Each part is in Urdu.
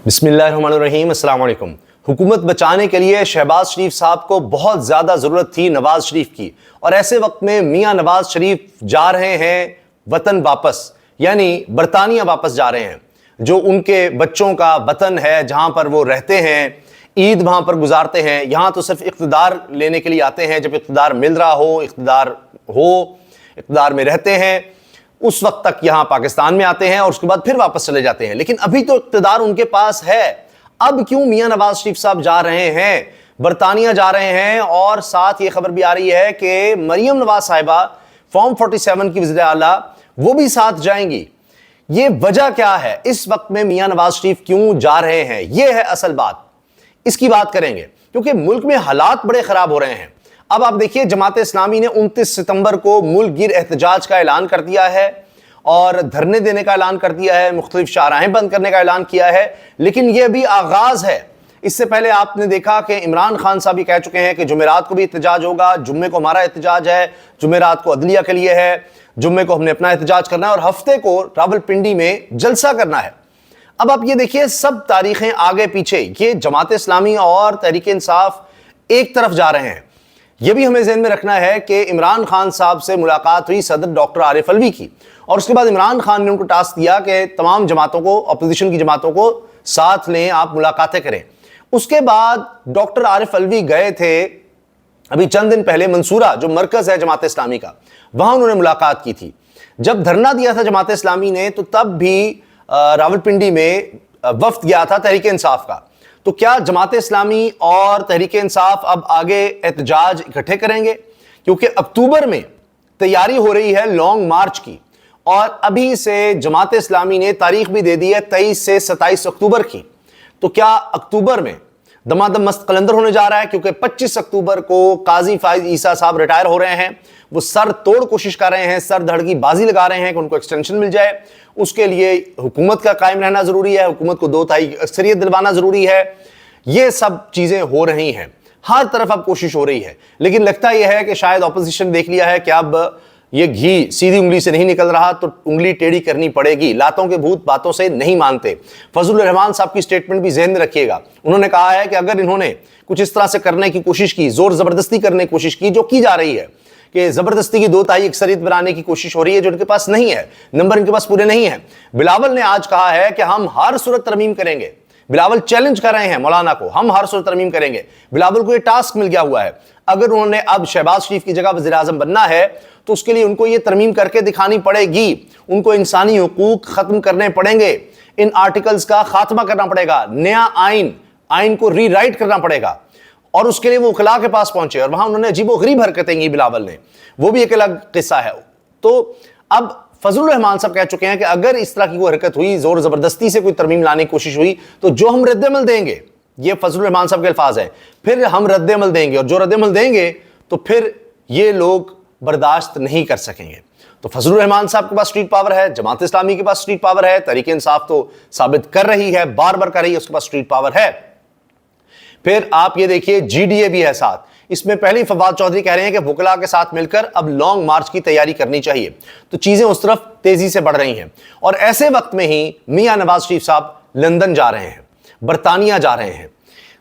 بسم اللہ الرحمن الرحیم۔ السلام علیکم۔ حکومت بچانے کے لیے شہباز شریف صاحب کو بہت زیادہ ضرورت تھی نواز شریف کی، اور ایسے وقت میں میاں نواز شریف جا رہے ہیں وطن واپس، یعنی برطانیہ واپس جا رہے ہیں، جو ان کے بچوں کا وطن ہے، جہاں پر وہ رہتے ہیں، عید وہاں پر گزارتے ہیں۔ یہاں تو صرف اقتدار لینے کے لیے آتے ہیں، جب اقتدار مل رہا ہو، اقتدار میں رہتے ہیں، اس وقت تک یہاں پاکستان میں آتے ہیں اور اس کے بعد پھر واپس چلے جاتے ہیں۔ لیکن ابھی تو اقتدار ان کے پاس ہے، اب کیوں میاں نواز شریف صاحب جا رہے ہیں، برطانیہ جا رہے ہیں؟ اور ساتھ یہ خبر بھی آ رہی ہے کہ مریم نواز صاحبہ فارم 47 کی وزیر اعلیٰ وہ بھی ساتھ جائیں گی۔ یہ وجہ کیا ہے؟ اس وقت میں میاں نواز شریف کیوں جا رہے ہیں؟ یہ ہے اصل بات، اس کی بات کریں گے، کیونکہ ملک میں حالات بڑے خراب ہو رہے ہیں۔ اب آپ دیکھیے، جماعت اسلامی نے 29 ستمبر کو ملک گیر احتجاج کا اعلان کر دیا ہے اور دھرنے دینے کا اعلان کر دیا ہے، مختلف شاہراہیں بند کرنے کا اعلان کیا ہے، لیکن یہ بھی آغاز ہے۔ اس سے پہلے آپ نے دیکھا کہ عمران خان صاحب بھی کہہ چکے ہیں کہ جمعرات کو بھی احتجاج ہوگا، جمعے کو ہمارا احتجاج ہے، جمعرات کو عدلیہ کے لیے ہے، جمعے کو ہم نے اپنا احتجاج کرنا ہے، اور ہفتے کو راولپنڈی میں جلسہ کرنا ہے۔ اب آپ یہ دیکھیے، سب تاریخیں آگے پیچھے، یہ جماعت اسلامی اور تحریک انصاف ایک طرف جا رہے ہیں۔ یہ بھی ہمیں ذہن میں رکھنا ہے کہ عمران خان صاحب سے ملاقات ہوئی صدر ڈاکٹر عارف علوی کی، اور اس کے بعد عمران خان نے ان کو ٹاسک دیا کہ تمام جماعتوں کو، اپوزیشن کی جماعتوں کو ساتھ لیں، آپ ملاقاتیں کریں۔ اس کے بعد ڈاکٹر عارف علوی گئے تھے ابھی چند دن پہلے منصورہ، جو مرکز ہے جماعت اسلامی کا، وہاں انہوں نے ملاقات کی تھی۔ جب دھرنا دیا تھا جماعت اسلامی نے، تو تب بھی راولپنڈی میں وفد گیا تھا تحریک انصاف کا۔ تو کیا جماعت اسلامی اور تحریک انصاف اب آگے احتجاج اکٹھے کریں گے؟ کیونکہ اکتوبر میں تیاری ہو رہی ہے لانگ مارچ کی، اور ابھی سے جماعت اسلامی نے تاریخ بھی دے دی ہے 23 سے 27 اکتوبر کی۔ تو کیا اکتوبر میں دمادم مست قلندر ہونے جا رہا ہے؟ کیونکہ 25 اکتوبر کو قاضی فائز عیسیٰ صاحب ریٹائر ہو رہے ہیں، وہ سر توڑ کوشش کر رہے ہیں، سر دھڑ کی بازی لگا رہے ہیں کہ ان کو ایکسٹینشن مل جائے۔ اس کے لیے حکومت کا قائم رہنا ضروری ہے، حکومت کو 2/3 اکثریت دلوانا ضروری ہے۔ یہ سب چیزیں ہو رہی ہیں، ہر طرف اب کوشش ہو رہی ہے، لیکن لگتا یہ ہے کہ شاید اپوزیشن دیکھ لیا ہے کہ اب یہ گھی سیدھی انگلی سے نہیں نکل رہا، تو انگلی ٹیڑھی کرنی پڑے گی۔ لاتوں کے بھوت باتوں سے نہیں مانتے۔ فضل الرحمان صاحب کی سٹیٹمنٹ بھی ذہن میں رکھیے گا، انہوں نے کہا ہے کہ اگر انہوں نے کچھ اس طرح سے کرنے کی کوشش کی، زور زبردستی کرنے کی کوشش کی، جو کی جا رہی ہے کہ زبردستی کی 2/3 اکثریت بنانے کی کوشش ہو رہی ہے، جو ان کے پاس نہیں ہے، نمبر ان کے پاس پورے نہیں ہیں۔ بلاول نے آج کہا ہے کہ ہم ہر صورت ترمیم کریں گے۔ بلاول چیلنج کر رہے ہیں مولانا کو، ہم ہر صورت ترمیم کریں گے۔ بلاول کو یہ ٹاسک مل گیا ہوا ہے، اگر انہوں نے اب شہباز شریف کی جگہ وزیر اعظم بننا ہے تو اس کے لیے ان کو یہ ترمیم کر کے دکھانی پڑے گی، ان کو انسانی حقوق ختم کرنے پڑیں گے، ان آرٹیکلز کا خاتمہ کرنا پڑے گا، نیا آئین کو ری رائٹ کرنا پڑے گا، اور اس کے لیے وہ خلا کے پاس پہنچے، اور وہاں انہوں نے عجیب و غریب حرکتیں کی بلاول نے، وہ بھی ایک الگ قصہ ہے۔ تو اب فضل الرحمان صاحب کہہ چکے ہیں کہ اگر اس طرح کی کوئی حرکت ہوئی، زور زبردستی سے کوئی ترمیم لانے کی کوشش ہوئی، تو جو ہم رد عمل دیں گے، یہ فضل الرحمان صاحب کے الفاظ ہیں، پھر ہم رد عمل دیں گے، اور جو رد عمل دیں گے تو پھر یہ لوگ برداشت نہیں کر سکیں گے۔ تو فضل الرحمان صاحب کے پاس اسٹریٹ پاور ہے، جماعت اسلامی کے پاس اسٹریٹ پاور ہے، تحریک انصاف تو ثابت کر رہی ہے، بار بار کر رہی ہے، اس کے پاس اسٹریٹ پاور ہے۔ پھر آپ یہ دیکھیے جی ڈی اے بھی ہے ساتھ، اس میں پہلے فواد چودھری کہہ رہے ہیں کہ وکلاء کے ساتھ مل کر اب لانگ مارچ کی تیاری کرنی چاہیے۔ تو چیزیں اس طرف تیزی سے بڑھ رہی ہیں، اور ایسے وقت میں ہی میاں نواز شریف صاحب لندن جا رہے ہیں، برطانیہ جا رہے ہیں۔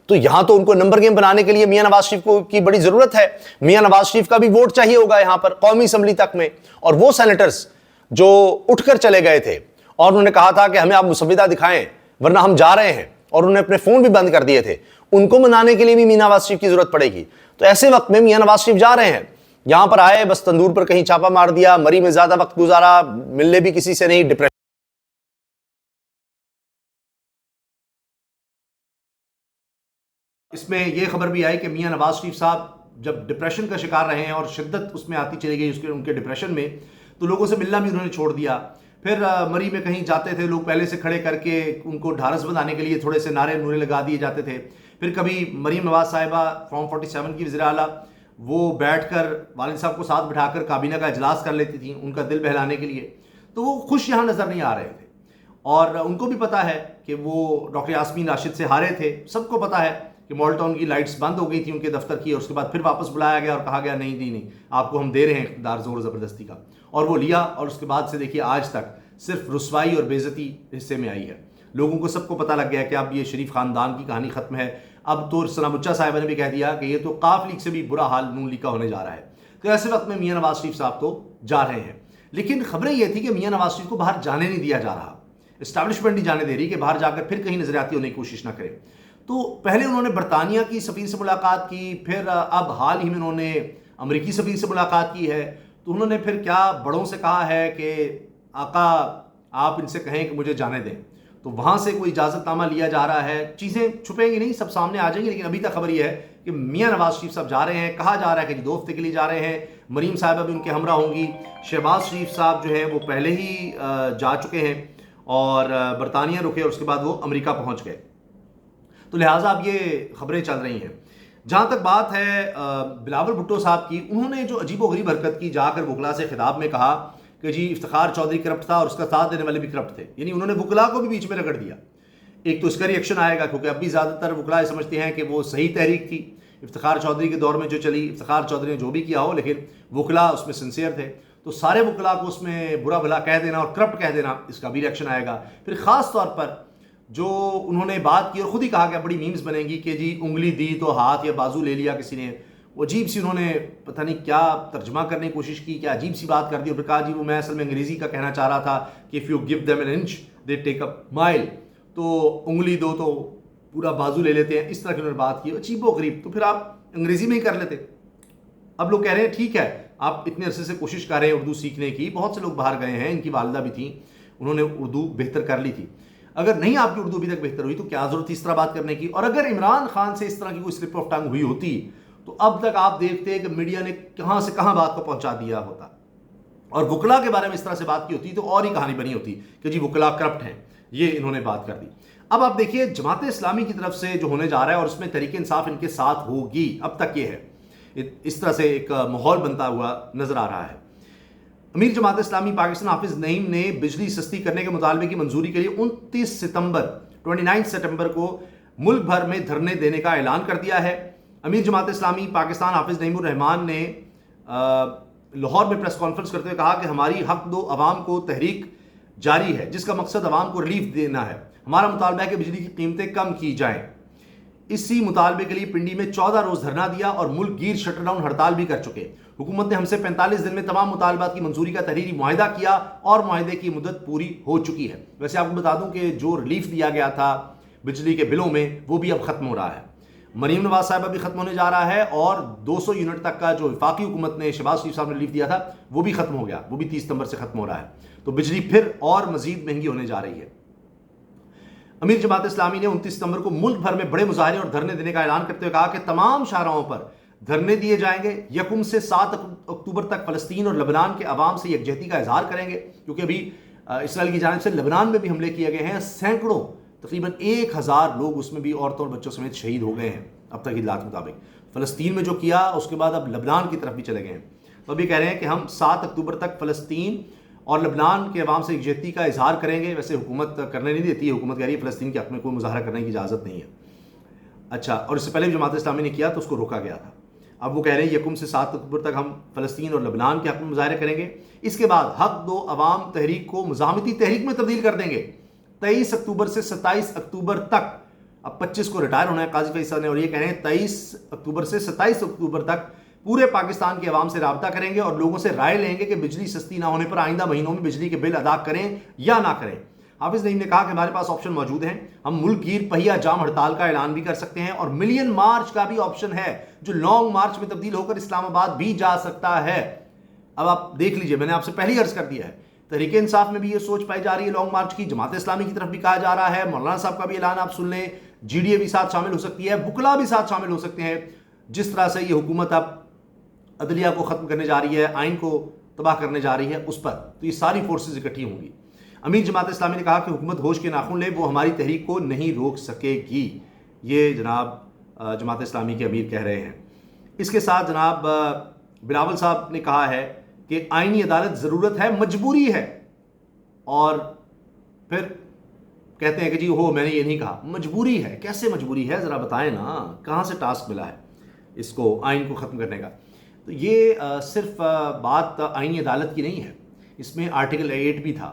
تو یہاں تو ان کو نمبر گیم بنانے کے لیے میاں نواز شریف کی بڑی ضرورت ہے۔ میاں نواز شریف کا بھی ووٹ چاہیے ہوگا یہاں پر قومی اسمبلی تک میں، اور وہ سینیٹرز جو اٹھ کر چلے گئے تھے اور انہوں نے کہا تھا کہ ہمیں آپ مسودہ دکھائیں ورنہ ہم جا رہے ہیں، اور انہوں نے اپنے فون بھی بند کر دیے تھے، ان کو منانے کے لیے بھی میاں نواز شریف کی ضرورت پڑے گی۔ تو ایسے وقت میں میاں نواز شریف جا رہے ہیں، یہاں پر آئے بس تندور پر کہیں چھاپا مار دیا، مری میں زیادہ وقت گزارا، ملنے بھی کسی سے نہیں، ڈپریشن۔ اس میں یہ خبر بھی آئی کہ میاں نواز شریف صاحب جب ڈپریشن کا شکار رہے ہیں اور شدت اس میں آتی چلی گئی ان کے ڈپریشن میں، تو لوگوں سے ملنا بھی انہوں نے چھوڑ دیا۔ پھر مری میں کہیں جاتے تھے لوگ پہلے سے کھڑے کر کے ان کو ڈھارس بندھانے کے لیے تھوڑے سے نعرے نورے لگا دیے جاتے تھے۔ پھر کبھی مریم نواز صاحبہ فارم 47 کی وزیر اعلیٰ، وہ بیٹھ کر والد صاحب کو ساتھ بٹھا کر کابینہ کا اجلاس کر لیتی تھیں ان کا دل بہلانے کے لیے، تو وہ خوش یہاں نظر نہیں آ رہے تھے، اور ان کو بھی پتا ہے کہ وہ ڈاکٹر یاسمین راشد سے ہارے تھے، سب کو پتا ہے کہ مال ٹاؤن کی لائٹس بند ہو گئی تھی ان کے دفتر کی، اور اس کے بعد پھر واپس بلایا گیا اور کہا گیا نہیں آپ کو ہم دے رہے ہیں اقتدار زور زبردستی کا، اور وہ لیا، اور اس کے بعد سے دیکھیے آج تک صرف رسوائی اور بے عزتی حصے میں آئی ہے۔ لوگوں کو سب کو پتہ لگ گیا کہ اب یہ شریف خاندان کی کہانی ختم ہے. اب تو رسنا بچہ صاحبہ نے بھی کہہ دیا کہ یہ تو قاف لیگ سے بھی برا حال نون لیگ کا ہونے جا رہا ہے. تو ایسے وقت میں میاں نواز شریف صاحب تو جا رہے ہیں, لیکن خبریں یہ تھی کہ میاں نواز شریف کو باہر جانے نہیں دیا جا رہا, اسٹیبلشمنٹ نہیں جانے دے رہی کہ باہر جا کر پھر کہیں نظریاتی ہونے کی کوشش نہ کرے. تو پہلے انہوں نے برطانیہ کی سفیر سے ملاقات کی, پھر اب حال ہی میں انہوں نے امریکی سفیر سے ملاقات کی ہے. تو انہوں نے پھر کیا بڑوں سے کہا ہے کہ آقا آپ ان سے کہیں کہ مجھے جانے دیں. تو وہاں سے کوئی اجازت نامہ لیا جا رہا ہے. چیزیں چھپیں گی نہیں, سب سامنے آ جائیں گی, لیکن ابھی تک خبر یہ ہے کہ میاں نواز شریف صاحب جا رہے ہیں. کہا جا رہا ہے کہ 2 ہفتے کے لیے جا رہے ہیں. مریم صاحبہ بھی ان کے ہمراہ ہوں گی. شہباز شریف صاحب جو ہے وہ پہلے ہی جا چکے ہیں اور برطانیہ رکے اور اس کے بعد وہ امریکہ پہنچ گئے. تو لہٰذا اب یہ خبریں چل رہی ہیں. جہاں تک بات ہے بلاول بھٹو صاحب کی, انہوں نے جو عجیب و غریب حرکت کی, جا کر وکلا سے خطاب میں کہا کہ جی افتخار چودھری کرپٹ تھا اور اس کا ساتھ دینے والے بھی کرپٹ تھے. یعنی انہوں نے وکلا کو بھی بیچ میں رگڑ دیا. ایک تو اس کا ریئیکشن آئے گا کیونکہ اب بھی زیادہ تر وکلا سمجھتے ہیں کہ وہ صحیح تحریک تھی افتخار چودھری کے دور میں جو چلی. افتخار چودھری نے جو بھی کیا ہو, لیکن وکلا اس میں سنسیئر تھے, تو سارے وکلا کو اس میں برا بھلا کہہ دینا اور کرپٹ کہہ دینا, اس کا بھی ریئیکشن آئے گا. پھر خاص طور پر جو انہوں نے بات کی اور خود ہی کہا کہ بڑی میمز بنیں گی کہ جی انگلی دی تو ہاتھ یا بازو لے لیا کسی نے, وہ عجیب سی انہوں نے پتہ نہیں کیا ترجمہ کرنے کی کوشش کی, کیا عجیب سی بات کر دی, اور پھر کہا جی وہ میں اصل میں انگریزی کا کہنا چاہ رہا تھا کہ if you give them an inch they take up mile, تو انگلی دو تو پورا بازو لے لیتے ہیں. اس طرح کی انہوں نے بات کی, عجیب و غریب. تو پھر آپ انگریزی میں ہی کر لیتے. اب لوگ کہہ رہے ہیں ٹھیک ہے آپ اتنے عرصے سے کوشش کر رہے ہیں اردو سیکھنے کی, بہت سے لوگ باہر گئے ہیں, ان کی والدہ بھی تھیں, انہوں نے اردو بہتر کر لی تھی. اگر نہیں آپ کی اردو ابھی تک بہتر ہوئی تو کیا ضرورت تھی اس طرح بات کرنے کی. اور اگر عمران خان سے اس طرح کی کوئی سلپ آف ٹنگ ہوئی ہوتی تو اب تک آپ دیکھتے کہ میڈیا نے کہاں سے کہاں بات کو پہنچا دیا ہوتا, اور وکلا کے بارے میں اس طرح سے بات کی ہوتی تو اور ہی کہانی بنی ہوتی کہ جی وکلا کرپٹ ہیں, یہ انہوں نے بات کر دی. اب آپ دیکھیے جماعت اسلامی کی طرف سے جو ہونے جا رہا ہے, اور اس میں تحریک انصاف ان کے ساتھ ہوگی, اب تک یہ ہے, اس طرح سے ایک ماحول بنتا ہوا نظر آ رہا ہے. امیر جماعت اسلامی پاکستان حافظ نعیم نے بجلی سستی کرنے کے مطالبے کی منظوری کے لیے 29 ستمبر کو ملک بھر میں دھرنے دینے کا اعلان کر دیا ہے. امیر جماعت اسلامی پاکستان حافظ نعیم الرحمان نے لاہور میں پریس کانفرنس کرتے ہوئے کہا کہ ہماری حق دو عوام کو تحریک جاری ہے جس کا مقصد عوام کو ریلیف دینا ہے. ہمارا مطالبہ ہے کہ بجلی کی قیمتیں کم کی جائیں. اسی مطالبے کے لیے پنڈی میں 14 روز دھرنا دیا اور ملک گیر شٹ ڈاؤن ہڑتال بھی کر چکے. حکومت نے ہم سے 45 دن میں تمام مطالبات کی منظوری کا تحریری معاہدہ کیا اور معاہدے کی مدت پوری ہو چکی ہے. ویسے آپ کو بتا دوں کہ جو ریلیف دیا گیا تھا بجلی کے بلوں میں وہ بھی اب ختم ہو رہا ہے. مریم نواز صاحبہ بھی ختم ہونے جا رہا ہے, اور 200 یونٹ تک کا جو وفاقی حکومت نے شہباز شریف صاحب نے ریلیف دیا تھا وہ بھی ختم ہو گیا, وہ بھی 30 ستمبر سے ختم ہو رہا ہے. تو بجلی پھر اور مزید مہنگی ہونے جا رہی ہے. امیر جماعت اسلامی نے 29 ستمبر کو ملک بھر میں بڑے مظاہرے اور دھرنے دینے کا اعلان کرتے ہوئے کہا کہ تمام شاہراہوں پر دھرنے دیے جائیں گے. 1 سے 7 اکتوبر تک فلسطین اور لبنان کے عوام سے یکجہتی کا اظہار کریں گے, کیونکہ ابھی اسرائیل کی جانب سے لبنان میں بھی حملے کیے گئے ہیں. سینکڑوں تقریباً 1000 لوگ اس میں بھی عورتوں اور بچوں سمیت شہید ہو گئے ہیں اب تک اطلاعات مطابق. فلسطین میں جو کیا اس کے بعد اب لبنان کی طرف بھی چلے گئے ہیں. تو ابھی کہہ رہے ہیں کہ ہم 7 اکتوبر تک فلسطین اور لبنان کے عوام سے یکجہتی کا اظہار کریں گے. ویسے حکومت کرنے نہیں دیتی ہے, حکومت کہہ رہی ہے فلسطین کے حق میں کوئی مظاہرہ کرنے کی اجازت نہیں ہے. اچھا, اور اس سے پہلے جماعت اسلامی نے کیا تو اس کو روکا گیا تھا. اب وہ کہہ رہے ہیں 1 سے 7 اکتوبر تک ہم فلسطین اور لبنان کے حق میں مظاہرے کریں گے. اس کے بعد حق دو عوام تحریک کو مزاحمتی تحریک میں تبدیل کر دیں گے 23 اکتوبر سے 27 اکتوبر تک. اب 25 کو ریٹائر ہونا ہے قاضی فیصل نے, اور یہ کہہ رہے ہیں 23 اکتوبر سے 27 اکتوبر تک پورے پاکستان کے عوام سے رابطہ کریں گے اور لوگوں سے رائے لیں گے کہ بجلی سستی نہ ہونے پر آئندہ مہینوں میں بجلی کے بل ادا کریں یا نہ کریں. حافظ نعیم نے کہا کہ ہمارے پاس آپشن موجود ہیں, ہم ملک گیر پہیا جام ہڑتال کا اعلان بھی کر سکتے ہیں, اور ملین مارچ کا بھی آپشن ہے جو لانگ مارچ میں تبدیل ہو کر اسلام آباد بھی جا سکتا ہے. اب آپ دیکھ لیجئے, میں نے آپ سے پہلے ہی عرض کر دیا ہے, تحریک انصاف میں بھی یہ سوچ پائی جا رہی ہے لانگ مارچ کی, جماعت اسلامی کی طرف بھی کہا جا رہا ہے, مولانا صاحب کا بھی اعلان آپ سن لیں, جی ڈی اے بھی ساتھ شامل ہو سکتی ہے, وکلا بھی ساتھ شامل ہو سکتے ہیں. جس طرح سے یہ حکومت اب عدلیہ کو ختم کرنے جا رہی ہے, آئین کو تباہ کرنے جا رہی ہے اس پر, تو یہ ساری فورسز اکٹھی ہوں گی. امیر جماعت اسلامی نے کہا کہ حکومت ہوش کے ناخن لے, وہ ہماری تحریک کو نہیں روک سکے گی. یہ جناب جماعت اسلامی کے امیر کہہ رہے ہیں. اس کے ساتھ جناب بلاول صاحب نے کہا ہے کہ آئینی عدالت ضرورت ہے, مجبوری ہے, اور پھر کہتے ہیں کہ جی ہو میں نے یہ نہیں کہا, مجبوری ہے. کیسے مجبوری ہے ذرا بتائیں نا, کہاں سے ٹاسک ملا ہے اس کو آئین کو ختم کرنے کا. تو یہ صرف بات آئینی عدالت کی نہیں ہے, اس میں آرٹیکل 8 بھی تھا.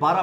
12